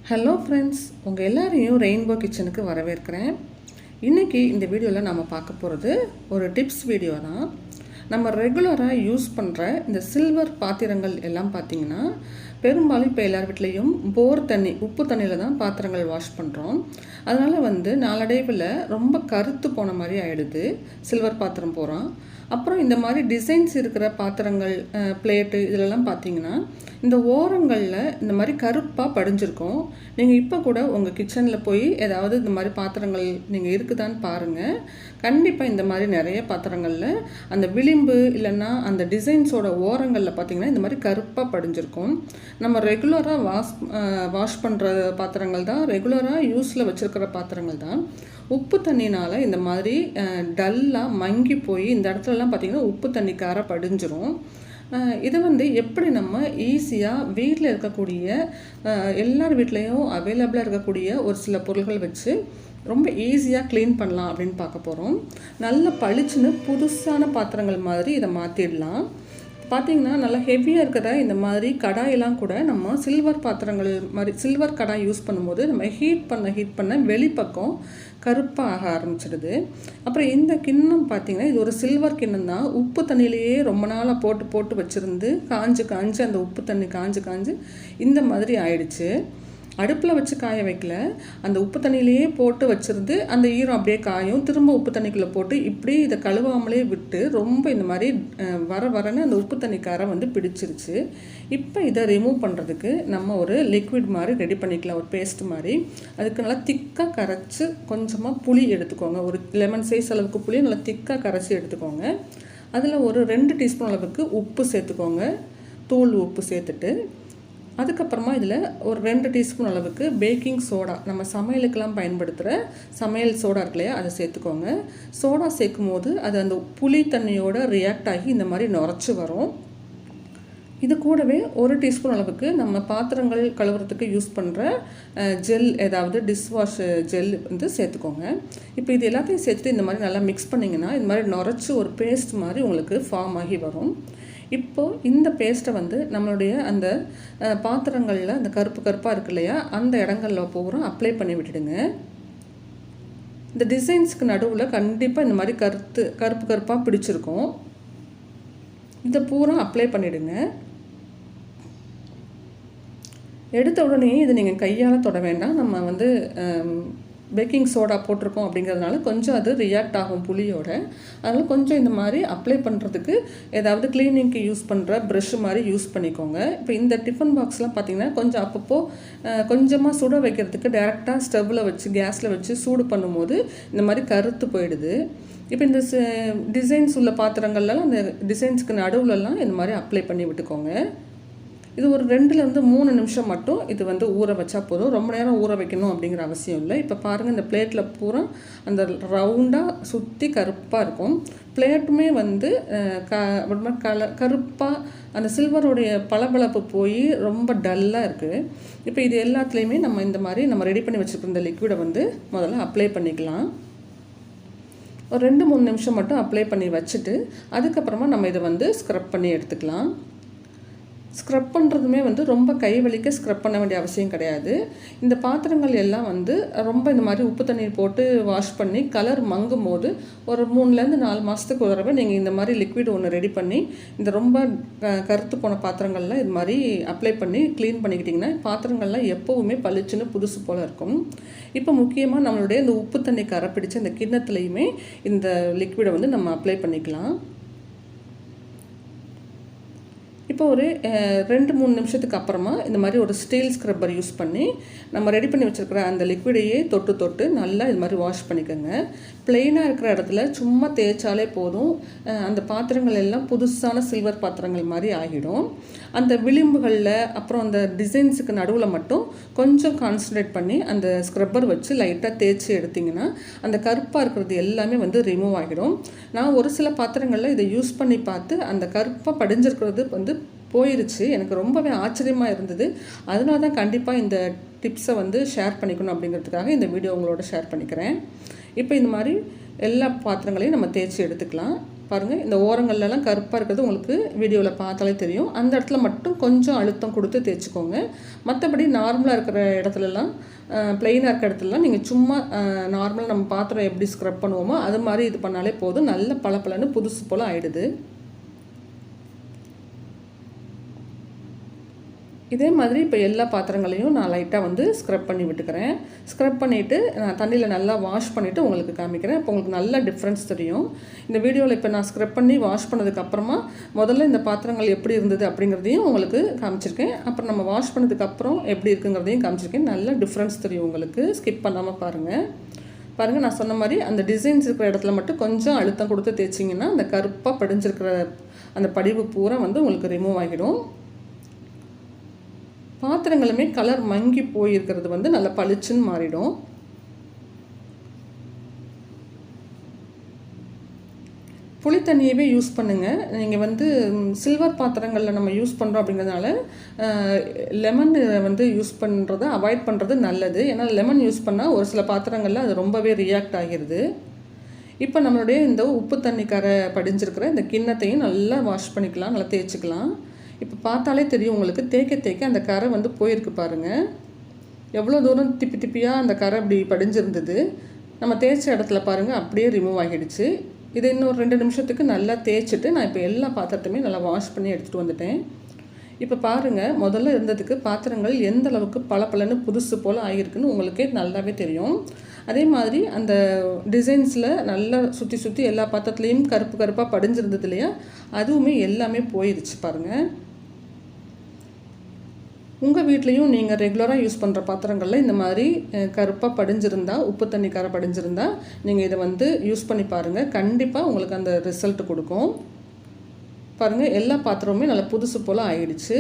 Hello friends, உங்கள் எல்லாரையும் rainbow கிச்சனுக்கு வரவேற்கிறேன். இன்றைக்கி இந்த வீடியோவில் நம்ம பார்க்க போகிறது ஒரு டிப்ஸ் வீடியோ தான். நம்ம ரெகுலராக யூஸ் பண்ணுற இந்த சில்வர் பாத்திரங்கள் எல்லாம் பார்த்திங்கன்னா பெரும்பாலும் இப்போ எல்லார் வீட்லேயும் போர் தண்ணி, உப்பு தண்ணியில் தான் பாத்திரங்கள் வாஷ் பண்ணுறோம். அதனால் நாளடைவில் ரொம்ப கருத்து போன மாதிரி ஆகிடுது சில்வர் பாத்திரம் போகிறோம். அப்புறம் இந்த மாதிரி டிசைன்ஸ் இருக்கிற பாத்திரங்கள், பிளேட்டு இதிலெல்லாம் பார்த்தீங்கன்னா இந்த ஓரங்களில் இந்த மாதிரி கருப்பாக படிஞ்சிருக்கும். நீங்கள் இப்போ கூட உங்கள் கிச்சனில் போய் ஏதாவது இந்த மாதிரி பாத்திரங்கள் நீங்கள் இருக்குதான்னு பாருங்கள். கண்டிப்பாக இந்த மாதிரி நிறைய பாத்திரங்களில் அந்த விளிம்பு இல்லைன்னா அந்த டிசைன்ஸோட ஓரங்களில் பார்த்திங்கன்னா இந்த மாதிரி கருப்பாக படிஞ்சிருக்கும். நம்ம ரெகுலராக வாஷ் பண்ணுற பாத்திரங்கள் தான், ரெகுலராக யூஸில் வச்சுருக்கிற பாத்திரங்கள் தான். உப்பு தண்ணினால் இந்த மாதிரி டல்லாக மங்கி போய் இந்த இடத்துலலாம் பார்த்திங்கன்னா உப்பு தண்ணி கார படிஞ்சிரும். இதை எப்படி நம்ம ஈஸியாக வீட்டில் இருக்கக்கூடிய எல்லார் வீட்லேயும் அவைலபிளாக இருக்கக்கூடிய ஒரு சில பொருள்கள் வச்சு ரொம்ப ஈஸியாக க்ளீன் பண்ணலாம் அப்படின்னு பார்க்க போகிறோம். நல்ல பளிச்சுன்னு புதுசான பாத்திரங்கள் மாதிரி இதை மாற்றிடலாம். பார்த்திங்கன்னா நல்லா ஹெவியாக இருக்கிற இந்த மாதிரி கடாயெல்லாம் கூட நம்ம சில்வர் பாத்திரங்கள் மாதிரி சில்வர் கடாய் யூஸ் பண்ணும்போது நம்ம ஹீட் பண்ண வெளிப்பக்கம் கருப்பாக ஆக ஆரம்பிச்சிடுது. அப்புறம் இந்த கிண்ணம் பார்த்திங்கன்னா இது ஒரு சில்வர் கிண்ணம் தான். உப்பு தண்ணியிலேயே ரொம்ப நாளாக போட்டு வச்சுருந்து காஞ்சு அந்த உப்பு தண்ணி காஞ்சு இந்த மாதிரி ஆயிடுச்சு. அடுப்பில் வச்சு காய வைக்கல, அந்த உப்பு தண்ணியிலேயே போட்டு வச்சுருந்து அந்த ஈரம் அப்படியே காயும், திரும்ப உப்பு தண்ணிக்குள்ளே போட்டு இப்படி இதை கழுவாமலே விட்டு ரொம்ப இந்த மாதிரி வரன்னு அந்த உப்பு தண்ணி காரை பிடிச்சிருச்சு. இப்போ இதை ரிமூவ் பண்ணுறதுக்கு நம்ம ஒரு லிக்விட் மாதிரி ரெடி பண்ணிக்கலாம், ஒரு பேஸ்ட் மாதிரி. அதுக்கு நல்லா திக்காக கரைச்சி கொஞ்சமாக புளி எடுத்துக்கோங்க. ஒரு லெமன் சைஸ் அளவுக்கு புளி நல்லா திக்காக கரைச்சி எடுத்துக்கோங்க. அதில் ஒரு 2 டீஸ்பூன் அளவுக்கு உப்பு சேர்த்துக்கோங்க, தூள் உப்பு சேர்த்துட்டு. அதுக்கப்புறமா இதில் ஒரு 2 டீஸ்பூன் அளவுக்கு பேக்கிங் சோடா, நம்ம சமையலுக்கெல்லாம் பயன்படுத்துகிற சமையல் சோடா இருக்கு இல்லையா, அதை சேர்த்துக்கோங்க. சோடா சேர்க்கும் போது அது அந்த புளி தண்ணியோட ரியாக்ட் ஆகி இந்த மாதிரி நுரைச்சி வரும். இது கூடவே 1 டீஸ்பூன் அளவுக்கு நம்ம பாத்திரங்கள் கழுவுறதுக்கு யூஸ் பண்ணுற ஜெல், ஏதாவது டிஷ்வாஷ் ஜெல் சேர்த்துக்கோங்க. இப்போ இது எல்லாத்தையும் சேர்த்துட்டு இந்த மாதிரி நல்லா மிக்ஸ் பண்ணிங்கன்னா இந்த மாதிரி நுரைச்சி ஒரு பேஸ்ட் மாதிரி உங்களுக்கு ஃபார்ம் ஆகி வரும். இப்போது இந்த பேஸ்ட்டை நம்மளுடைய அந்த பாத்திரங்களில் அந்த கருப்பாக இருக்கு இல்லையா, அந்த இடங்களில் பூரா அப்ளை பண்ணி விட்டுடுங்க. இந்த டிசைன்ஸுக்கு நடுவில் கண்டிப்பாக இந்த மாதிரி கருப்பாக பிடிச்சிருக்கும். இதை பூரா அப்ளை பண்ணிவிடுங்க. எடுத்த உடனே இதை நீங்கள் கையால் தொட வேண்டாம். நம்ம பேக்கிங் சோடா போட்டிருக்கோம் அப்படிங்கிறதுனால கொஞ்சம் அது ரியாக்ட் ஆகும் புளியோட. அதனால் கொஞ்சம் இந்த மாதிரி அப்ளை பண்ணுறதுக்கு ஏதாவது க்ளீனிங்க்கு யூஸ் பண்ணுற ப்ரஷ்ஷு மாதிரி யூஸ் பண்ணிக்கோங்க. இப்போ இந்த டிஃபன் பாக்ஸ்லாம் பார்த்திங்கன்னா கொஞ்சம் அப்பப்போ கொஞ்சமாக சுட வைக்கிறதுக்கு டேரெக்டாக ஸ்டவ்வில் வச்சு கேஸில் வச்சு சூடு பண்ணும்போது இந்த மாதிரி கருத்து போயிடுது. இப்போ இந்த டிசைன்ஸ் உள்ள பாத்திரங்கள்லாம் அந்த டிசைன்ஸுக்கு நடுவுலலாம் இந்த மாதிரி அப்ளை பண்ணி விட்டுக்கோங்க. இது ஒரு 2-3 நிமிஷம் மட்டும் இது ஊற வச்சா போதும். ரொம்ப நேரம் ஊற வைக்கணும் அப்படிங்கிற அவசியம் இல்லை. இப்போ பாருங்கள், இந்த பிளேட்டில் பூரா அந்த ரவுண்டாக சுற்றி கருப்பாக இருக்கும். பிளேட்டுமே கருப்பாக அந்த சில்வருடைய பளபளப்பு போய் ரொம்ப டல்லாக இருக்குது. இப்போ இது எல்லாத்துலேயுமே நம்ம இந்த மாதிரி நம்ம ரெடி பண்ணி வச்சுருக்க இந்த லிக்விடை முதல்ல அப்ளை பண்ணிக்கலாம். ஒரு 2-3 நிமிஷம் மட்டும் அப்ளை பண்ணி வச்சுட்டு அதுக்கப்புறமா நம்ம இதை ஸ்க்ரப் பண்ணி எடுத்துக்கலாம். ஸ்க்ரப் பண்ணுறதுமே ரொம்ப கை வலிக்க ஸ்க்ரப் பண்ண வேண்டிய அவசியம் கிடையாது. இந்த பாத்திரங்கள் எல்லாம் ரொம்ப இந்த மாதிரி உப்பு தண்ணீர் போட்டு வாஷ் பண்ணி கலர் மங்கும் போது ஒரு 3-4 மாதத்துக்கு ஒரு தடவை நீங்கள் இந்த மாதிரி லிக்விட் ஒன்று ரெடி பண்ணி இந்த ரொம்ப கருத்து போன பாத்திரங்கள்லாம் இது மாதிரி அப்ளை பண்ணி க்ளீன் பண்ணிக்கிட்டிங்கன்னா பாத்திரங்கள்லாம் எப்போவுமே பளிச்சுன்னு புதுசு போல் இருக்கும். இப்போ முக்கியமாக நம்மளுடைய இந்த உப்பு தண்ணி கரை பிடிச்ச இந்த கிண்ணத்துலேயுமே இந்த லிக்விடை நம்ம அப்ளை பண்ணிக்கலாம். இப்போ ஒரு 2-3 நிமிஷத்துக்கு அப்புறமா இந்த மாதிரி ஒரு ஸ்டீல் ஸ்க்ரப்பர் யூஸ் பண்ணி நம்ம ரெடி பண்ணி வச்சுருக்கிற அந்த லிக்விடையே தொட்டு நல்லா இது மாதிரி வாஷ் பண்ணிக்கோங்க. பிளெயினாக இருக்கிற இடத்துல சும்மா தேய்ச்சாலே போதும், அந்த பாத்திரங்கள் எல்லாம் புதுசான சில்வர் பாத்திரங்கள் மாதிரி ஆகிடும். அந்த விளிம்புகளில் அப்புறம் அந்த டிசைன்ஸுக்கு நடுவில் மட்டும் கொஞ்சம் கான்சன்ட்ரேட் பண்ணி அந்த ஸ்க்ரப்பர் வச்சு லைட்டாக தேய்ச்சி எடுத்திங்கன்னா அந்த கருப்பாக இருக்கிறது எல்லாமே ரிமூவ் ஆகிடும். நான் ஒரு சில பாத்திரங்களில் இதை யூஸ் பண்ணி பார்த்து அந்த கருப்பாக படிஞ்சிருக்கிறது போயிருச்சு. எனக்கு ரொம்பவே ஆச்சரியமாக இருந்தது. அதனால தான் கண்டிப்பாக இந்த டிப்ஸை ஷேர் பண்ணிக்கணும் அப்படிங்கிறதுக்காக இந்த வீடியோ உங்களோட ஷேர் பண்ணிக்கிறேன். இப்போ இந்த மாதிரி எல்லா பாத்திரங்களையும் நம்ம தேய்ச்சி எடுத்துக்கலாம். பாருங்கள், இந்த ஓரங்கள்லாம் கருப்பாக இருக்கிறது உங்களுக்கு வீடியோவில் பார்த்தாலே தெரியும். அந்த இடத்துல மட்டும் கொஞ்சம் அழுத்தம் கொடுத்து தேய்ச்சிக்கோங்க. மற்றபடி நார்மலாக இருக்கிற இடத்துலலாம், ப்ளெயினாக இருக்கிற இடத்துலலாம் நீங்கள் சும்மா நார்மலாக நம்ம பாத்திரம் எப்படி ஸ்க்ரப் பண்ணுவோமோ அது மாதிரி இது பண்ணாலே போதும். நல்ல பளபளன்னு புதுசு போல் ஆகிடுது. இதே மாதிரி இப்போ எல்லா பாத்திரங்களையும் நான் லைட்டாக வந்து ஸ்க்ரப் பண்ணி விட்டுக்கிறேன். ஸ்க்ரப் பண்ணிவிட்டு நான் தண்ணியில் நல்லா வாஷ் பண்ணிவிட்டு உங்களுக்கு காமிக்கிறேன். இப்போ உங்களுக்கு நல்ல டிஃப்ரென்ஸ் தெரியும். இந்த வீடியோவில் இப்போ நான் ஸ்க்ரப் பண்ணி வாஷ் பண்ணதுக்கப்புறமா முதல்ல இந்த பாத்திரங்கள் எப்படி இருந்தது அப்படிங்கிறதையும் உங்களுக்கு காமிச்சிருக்கேன். அப்புறம் நம்ம வாஷ் பண்ணதுக்கப்புறம் எப்படி இருக்குங்கிறதையும் காமிச்சிருக்கேன். நல்ல டிஃப்ரென்ஸ் தெரியும் உங்களுக்கு. ஸ்கிப் பண்ணாமல் பாருங்கள். பாருங்கள், நான் சொன்ன மாதிரி அந்த டிசைன்ஸ் இருக்கிற இடத்துல மட்டும் கொஞ்சம் அழுத்தம் கொடுத்து தேய்ச்சிங்கன்னா அந்த கருப்பாக படிஞ்சிருக்கிற அந்த படிவு பூரா வந்து உங்களுக்கு ரிமூவ் ஆகிடும். பாத்திரங்களுமே கலர் மங்கி போயிருக்கிறது வந்து நல்லா பளிச்சுன்னு மாறிடும். புளி தண்ணியவே யூஸ் பண்ணுங்கள். நீங்கள் வந்து சில்வர் பாத்திரங்களில் நம்ம யூஸ் பண்ணுறோம் அப்படிங்கிறதுனால லெமன் வந்து யூஸ் பண்ணுறதை அவாய்ட் பண்ணுறது நல்லது. ஏன்னா லெமன் யூஸ் பண்ணால் ஒரு சில பாத்திரங்களில் அது ரொம்பவே ரியாக்ட் ஆகிடுது. இப்போ நம்மளுடைய இந்த உப்பு தண்ணி கரை படிஞ்சிருக்கிற இந்த கிண்ணத்தையும் நல்லா வாஷ் பண்ணிக்கலாம், நல்லா தேய்ச்சிக்கலாம். இப்போ பார்த்தாலே தெரியும் உங்களுக்கு, தேய்க்க தேய்க்க அந்த கரை வந்து போயிருக்கு பாருங்கள். எவ்வளோ தூரம் திப்பி திப்பியாக அந்த கரை அப்படி படிஞ்சிருந்தது. நம்ம தேய்ச்ச இடத்துல பாருங்கள் அப்படியே ரிமூவ் ஆகிடுச்சு. இதை இன்னொரு 2 நிமிஷத்துக்கு நல்லா தேய்ச்சிட்டு நான் இப்போ எல்லா பாத்திரத்தையுமே நல்லா வாஷ் பண்ணி எடுத்துகிட்டு வந்துட்டேன். இப்போ பாருங்கள், முதல்ல இருந்ததுக்கு பாத்திரங்கள் எந்த அளவுக்கு பளபளன்னு புதுசு போல் ஆகியிருக்குன்னு உங்களுக்கே நல்லாவே தெரியும். அதே மாதிரி அந்த டிசைன்ஸில் நல்லா சுற்றி சுற்றி எல்லா பாத்திரத்துலேயும் கருப்பு கருப்பாக படிஞ்சிருந்தது இல்லையா, அதுவுமே எல்லாமே போயிடுச்சு பாருங்கள். உங்கள் வீட்லேயும் நீங்கள் ரெகுலராக யூஸ் பண்ணுற பாத்திரங்களில் இந்த மாதிரி கருப்பாக படிஞ்சிருந்தா, உப்பு தண்ணி கரை படிஞ்சிருந்தா நீங்கள் இதை வந்து யூஸ் பண்ணி பாருங்கள். கண்டிப்பாக உங்களுக்கு அந்த ரிசல்ட் கொடுக்கும். பாருங்கள், எல்லா பாத்திரமுமே நல்லா புதுசு போல் ஆகிடுச்சு.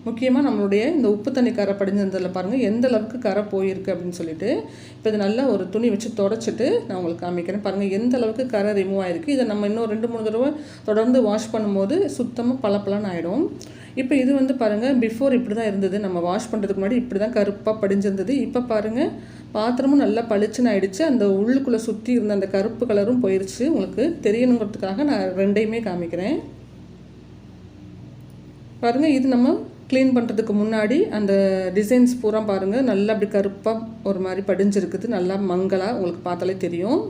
முக்கியமாக நம்மளுடைய இந்த உப்பு தண்ணி கரை படிஞ்சிருந்ததில் பாருங்கள் எந்த அளவுக்கு கரை போயிருக்கு அப்படின்னு சொல்லிட்டு. இப்போ இது நல்லா ஒரு துணி வச்சு தொடச்சிட்டு நான் உங்களுக்கு காமிக்கிறேன். பாருங்கள் எந்த அளவுக்கு கரை ரிமூவ் ஆகிருக்கு. இதை நம்ம இன்னும் 2-3 தடவை தொடர்ந்து வாஷ் பண்ணும்போது சுத்தமாக பளபளன்னு ஆகிடும். இப்போ இது வந்து பாருங்கள், பிஃபோர் இப்படி தான் இருந்தது. நம்ம வாஷ் பண்ணுறதுக்கு முன்னாடி இப்படி தான் கருப்பாக படிஞ்சிருந்தது. இப்போ பாருங்கள், பாத்திரமும் நல்லா பளிச்சுன்னு ஆகிடுச்சு. அந்த உள்ளுக்குள்ளே சுற்றி இருந்த அந்த கருப்பு கலரும் போயிடுச்சு. உங்களுக்கு தெரியணுங்கிறதுக்காக நான் 2டையுமே காமிக்கிறேன். பாருங்கள், இது நம்ம க்ளீன் பண்ணுறதுக்கு முன்னாடி அந்த டிசைன்ஸ் பூரா பாருங்கள் நல்லா அப்படி கருப்பாக ஒரு மாதிரி படிஞ்சிருக்குது. நல்லா மங்கலாக உங்களுக்கு பார்த்தாலே தெரியும்.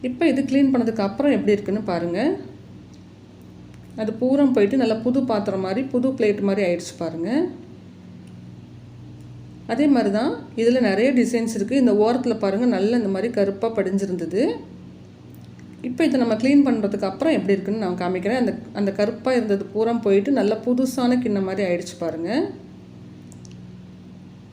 இப்போ இது க்ளீன் பண்ணதுக்கு அப்புறம் எப்படி இருக்குன்னு பாருங்கள். அது பூரா போயிட்டு நல்லா புது பாத்திரம் மாதிரி, புது பிளேட் மாதிரி ஆயிடுச்சு பாருங்கள். அதே மாதிரி தான் இதில் நிறைய டிசைன்ஸ் இருக்குது. இந்த ஓரத்தில் பாருங்கள் நல்லா இந்த மாதிரி கருப்பாக படிஞ்சிருந்தது. இப்போ இதை நம்ம க்ளீன் பண்ணுறதுக்கு அப்புறம் எப்படி இருக்குன்னு நான் காமிக்கிறேன். அந்த கருப்பாக இருந்தது பூரா போயிட்டு நல்லா புதுசான கிண்ணம் மாதிரி ஆயிடுச்சு பாருங்கள்.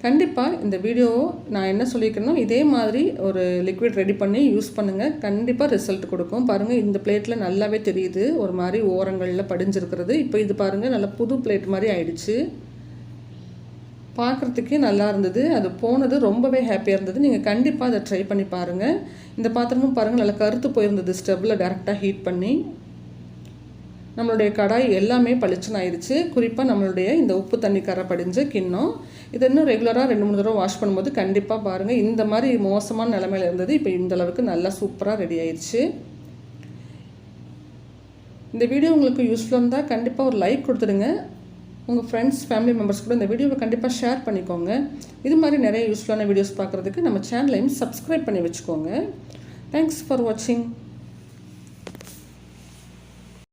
கண்டிப்பாக இந்த வீடியோ நான் என்ன சொல்லியிருக்கேனோ இதே மாதிரி ஒரு லிக்விட் ரெடி பண்ணி யூஸ் பண்ணுங்கள். கண்டிப்பாக ரிசல்ட் கொடுக்கும். பாருங்கள், இந்த பிளேட்டில் நல்லாவே தெரியுது ஒரு மாதிரி ஓரங்களில் படிஞ்சிருக்கிறது. இப்போ இது பாருங்கள் நல்லா புது பிளேட் மாதிரி ஆயிடுச்சு. பார்க்குறதுக்கே நல்லா இருந்தது. அது போனது ரொம்பவே ஹாப்பியாக இருந்தது. நீங்கள் கண்டிப்பாக அதை ட்ரை பண்ணி பாருங்கள். இந்த பாத்திரமும் பாருங்கள் நல்லா கருத்து போயிருந்தது ஸ்டவ்வில் டேரெக்டாக ஹீட் பண்ணி. நம்மளுடைய கடாய் எல்லாமே பளிச்சுன்னு ஆயிடுச்சு. குறிப்பாக நம்மளுடைய இந்த உப்பு தண்ணி கரை படிஞ்ச கிண்ணம் இதை இன்னும் ரெகுலராக 2-3 தடவை வாஷ் பண்ணும்போது கண்டிப்பாக பாருங்கள் இந்த மாதிரி மோசமான நிலைமையில் இருந்தது. இப்போ இந்த அளவுக்கு நல்லா சூப்பராக ரெடி ஆயிடுச்சு. இந்த வீடியோ உங்களுக்கு யூஸ்ஃபுல்லாக இருந்தால் கண்டிப்பாக ஒரு லைக் கொடுத்துடுங்க. உங்கள் ஃப்ரெண்ட்ஸ், ஃபேமிலி மெம்பர்ஸ் கூட இந்த வீடியோவை கண்டிப்பாக ஷேர் பண்ணிக்கோங்க. இது மாதிரி நிறைய யூஸ்ஃபுல்லான வீடியோஸ் பார்க்குறதுக்கு நம்ம சேனலையும் சப்ஸ்கிரைப் பண்ணி வச்சுக்கோங்க. தேங்க்ஸ் ஃபார் வாட்சிங்.